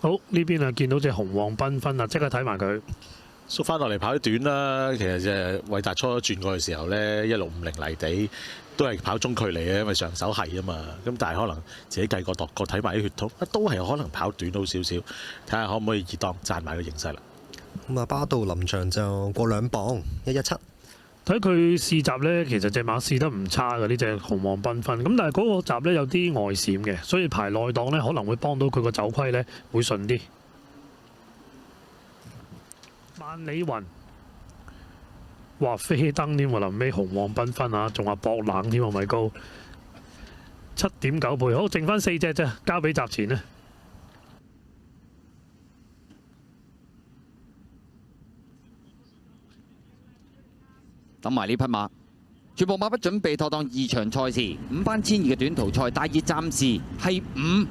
好呢邊啊，見到隻紅黃繽紛啊，即刻睇埋佢。縮翻落嚟跑啲短啦，其實即係偉達初轉過嘅時候咧，1650泥地都係跑中距離嘅，因為上手係啊嘛。咁但係可能自己計過度過睇埋啲血統，都係可能跑短好少少，睇下可唔可以熱檔賺埋個形勢啦。咁啊，巴道臨場就過2磅117。睇佢試閘咧，其實隻馬試得唔差嘅呢隻紅黃繽紛。咁但係嗰個閘咧有啲外閃嘅，所以排內檔咧可能會幫到佢個走規咧會順啲。萬里雲，哇飛燈添喎，臨尾紅黃繽紛啊，仲話搏冷添喎，米高7.9倍，好剩翻4隻啫，交俾閘前咧。等埋呢匹馬，全部馬不準備妥當2場賽事，5班1000嘅短途賽，大熱暫時係5。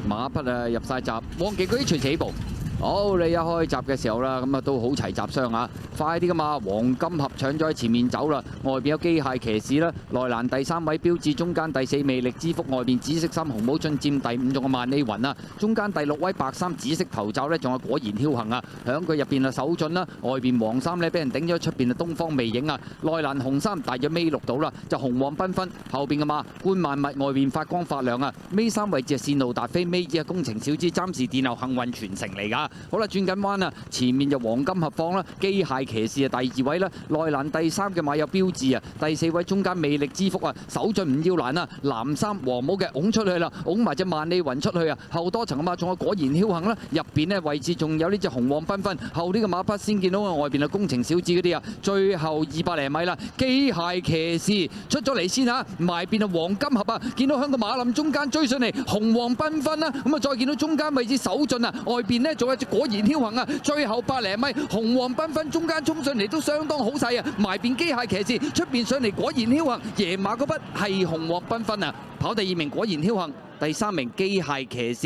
馬匹啊入晒閘，旺記嗰啲隨時起步。好，你一開閘嘅時候啦，咁啊都好齊集雙啊！快啲噶嘛，黃金盒搶咗喺前面走啦，外邊有機械騎士啦，內欄第3位標誌，中間第4魅力之福，外邊紫色衫紅帽進佔第5，仲有萬里雲啊，中間第6位白衫紫色頭罩呢，仲有果然僥倖啊，響佢入邊啊手進啦，外邊黃衫呢，俾人頂咗出邊啊東方魅影啊，內欄紅衫大約尾6到啦，就紅黃繽紛，後邊嘅馬冠萬物外邊發光發亮啊，尾3位置線路達飛，尾2工程小子暫時殿後幸運傳承嚟㗎。好啦，轉緊彎啊！前面就黃金合放啦，機械騎士啊第2位啦，內欄第3嘅馬有標誌啊，第4位中間魅力之福啊，手進唔要難啊，藍衫黃帽嘅拱出去啦，拱埋隻萬里雲出去啊，後多層嘅馬仲有果然僥倖啦，入邊呢位置仲有呢隻紅黃繽紛，後呢個馬匹先見到外邊啊工程小子嗰啲啊，最後200零米啦，機械騎士出咗嚟先嚇，埋邊啊黃金盒啊，見到香港馬林中間追上嚟紅黃繽紛啦，咁啊再見到中間位置手進啊，外邊呢仲有隻果然僥倖啊，最後100零米紅黃繽紛中間衝上嚟都相當好勢啊，埋邊機械騎士出邊上嚟果然僥倖，贏馬嗰筆係紅黃繽紛啊，跑第2名果然僥倖，第3名機械騎士，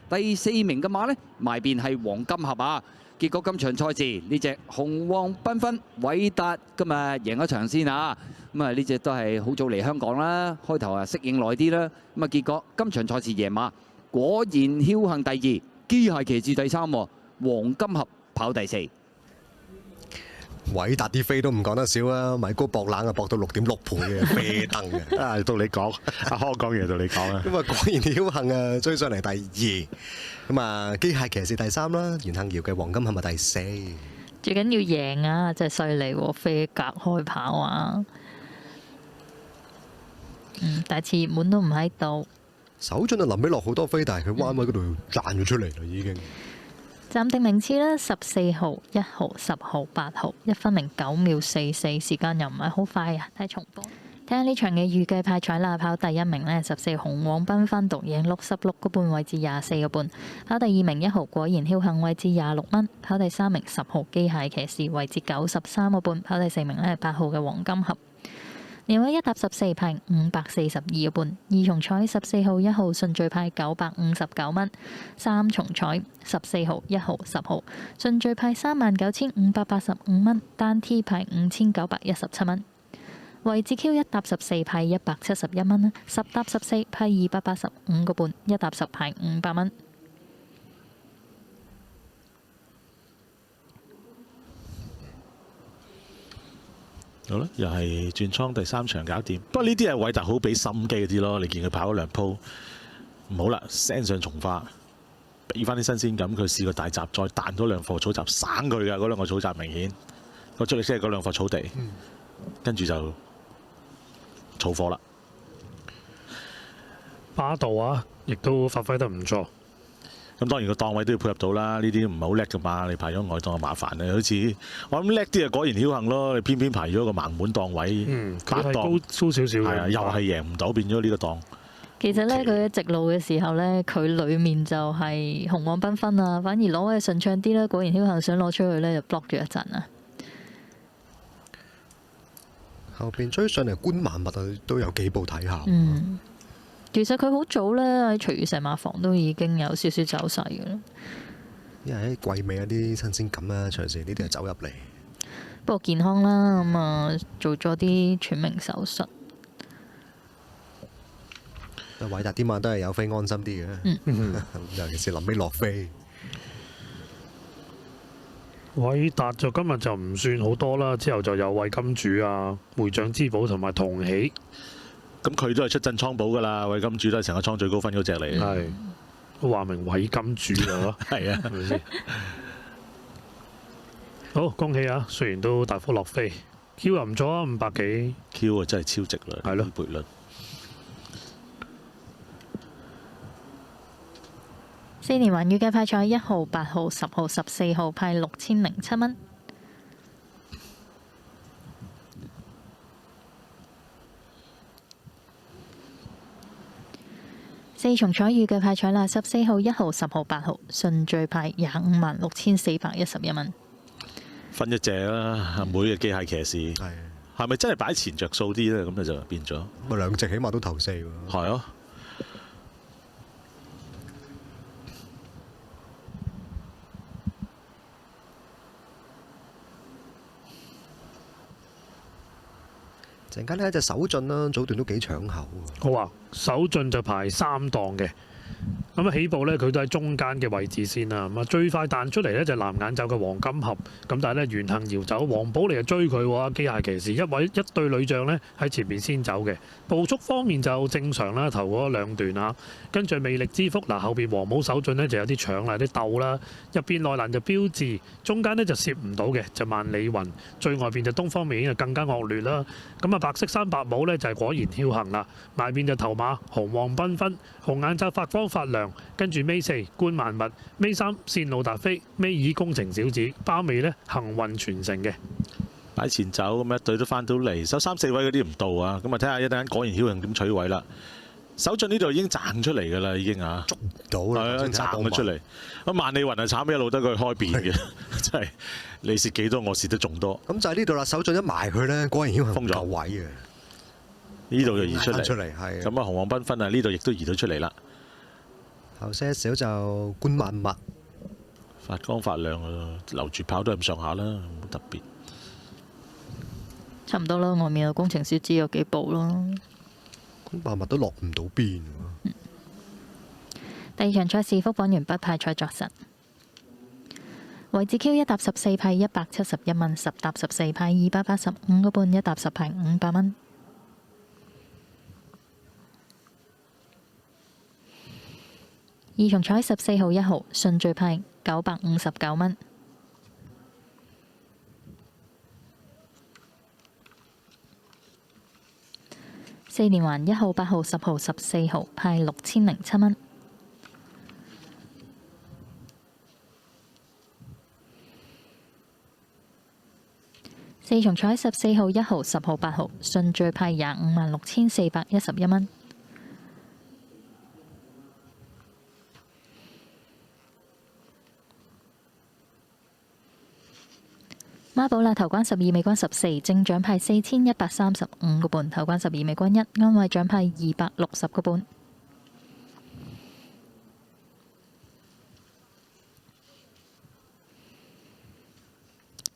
第4名嘅馬呢埋邊係黃金盒啊。結果今場賽事呢隻紅黃繽紛偉達今日贏咗場先啊，咁啊呢隻都係好早嚟香港啦，開頭啊適應耐啲啦，咁啊結果今場賽事贏馬果然僥倖第2，機械騎士第3，黃金盒跑第4。偉達啲飛都唔講得少啊！米高博冷啊，博到6.6倍嘅飛燈嘅。啊，到你講，阿康講嘢到你講啊。咁啊，果然僥倖啊，追上嚟第2。咁啊，機械騎士第3啦，袁幸堯嘅黃金盒咪第4。最緊要贏啊！真係犀利喎，飛格開跑啊！第次熱門都唔喺度。手進啊，臨尾落好多飛，但係佢彎位嗰度賺咗出嚟啦，已經。暫定名次啦，14號、1號、10號、8號，1分09秒44，時間又唔係好快啊！睇重播，睇下呢場嘅預計派彩啦。跑第1名呢，14紅黃繽紛獨贏66個半，位置24個半。跑第2名1號果然僥倖，位置26蚊。跑第3名10號機械騎士，位置93個半。跑第4名呢8號嘅黃金盒。年位1搭14派542個半，二重彩14號1號順序派959蚊，3重彩14號1號10號順序派39,585蚊，單 T 派5,917蚊。位置 Q 1搭14派171蚊啦，10搭14派285個半，1搭10派500蚊。好啦，又係轉倉第3場搞掂。不過呢啲係偉達好俾心機嗰啲咯。你見佢跑咗2鋪，唔好啦，send 上從化，俾翻啲新鮮感。佢試過大閘，再彈多2課草閘，省佢㗎嗰2個草閘明顯。個出力即係嗰2課草地，跟住就儲貨啦。巴道啊，亦都發揮得唔錯。咁當然個檔位都要配合到啦，呢啲唔係好叻㗎嘛，你排咗外檔就麻煩啊。好似我諗叻啲啊，果然僥倖咯，你偏偏排咗個盲滿檔位，佢係高少少嘅，係啊，又係贏唔到，變咗呢個檔。其實呢，佢喺直路嘅時候呢，佢裡面就係紅黃繽紛啊，反而攞嘅順暢啲啦。果然僥倖想攞出去呢，就 block 住一陣啊。後邊追上嚟官萬物啊，都有幾步睇下。其實佢好早咧喺隨遇石馬房都已經有少少走勢嘅啦。因為喺季尾有啲新鮮感啊，隨時呢啲係走入嚟。不過健康啦，咁啊做咗啲全名手術。偉達啲馬都係有飛安心啲嘅，尤其是臨尾落飛。偉達就今日就唔算好多啦，之後就有偉金主啊、會長之寶同埋同喜。咁佢都係出陣倉寶㗎啦，偉金主都係成個倉最高分嗰隻嚟。係都話明偉金主啊，係啊，係咪先？好，恭喜啊！雖然都大幅落飛 ，Q 又唔錯啊，500幾。Q 啊真係超值啦，係咯倍率。4連環預計派彩1號、8號、10號、14號派6007蚊。4重彩預計派彩啦，14號、1號、10號、8號，順序派256411蚊。分一隻啦，每嘅機械騎士係咪真係擺前着數啲咧？咁就變咗。咪兩隻起碼都頭4喎。係咯。陣間呢一隻手進啦，早段都幾搶口喎。好啊，首進就排3檔嘅。咁啊起步呢，佢都喺中間嘅位置先啦。咁啊最快彈出嚟呢，就藍眼罩嘅黃金盒，咁但係呢，元幸搖走，黃寶嚟就追佢喎。機械騎士一對女將呢，喺前面先走嘅。步速方面就正常啦，頭嗰2段啊。跟住魅力之福嗱，後邊黃帽手進呢就有啲搶啦，有啲鬥啦。入邊內欄就標誌，中間呢就攝唔到嘅，就萬里雲。最外邊就東方美影就更加惡劣啦。咁啊白色衫白帽呢，就係果然僥倖啦。埋邊就頭馬紅黃繽紛，紅眼罩發光發亮。跟住尾4觀萬物，尾3線路達飛，尾2工程小子，包尾呢幸運傳承嘅。擺前走咁一隊都翻到嚟，守3、4位嗰啲唔到啊！咁啊睇下一陣間果然僥倖點取位啦。手進呢度已經賺出嚟㗎啦，已經啊，捉唔到啦，係啊，賺咗出嚟。咁萬里雲係慘，一路得佢開邊嘅，真係你蝕幾多，我蝕得仲多。咁就係呢度啦，手進一埋佢咧，果然僥倖封咗夠位嘅。呢度就移出嚟，係。咁啊紅黃繽紛啊，呢度亦都移到出嚟啦。後些少就觀萬物，發光發亮啊，留住跑都係咁上下啦，冇特別。差唔多啦，外面有工程小子有幾步咯。觀萬物都落唔到邊。第2場賽事福榜完畢，派彩作實。位置 Q 1搭14派171蚊，10搭14派285個半，1搭10派500蚊。2重彩14號1號順序派959蚊。4連環1號、8號、10號、14號派6007蚊。4重彩14號1號、10號、8號順序派256411蚊。孖寶啦，頭關12，尾關14，正獎派4135個半，頭關12，尾關1，安慰獎派260個半。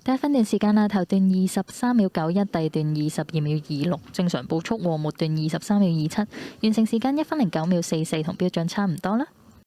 第一分段時間啦，頭段23秒91，第二段22秒26，正常步速和末段23秒27，完成時間1分09秒44，同標準差唔多啦。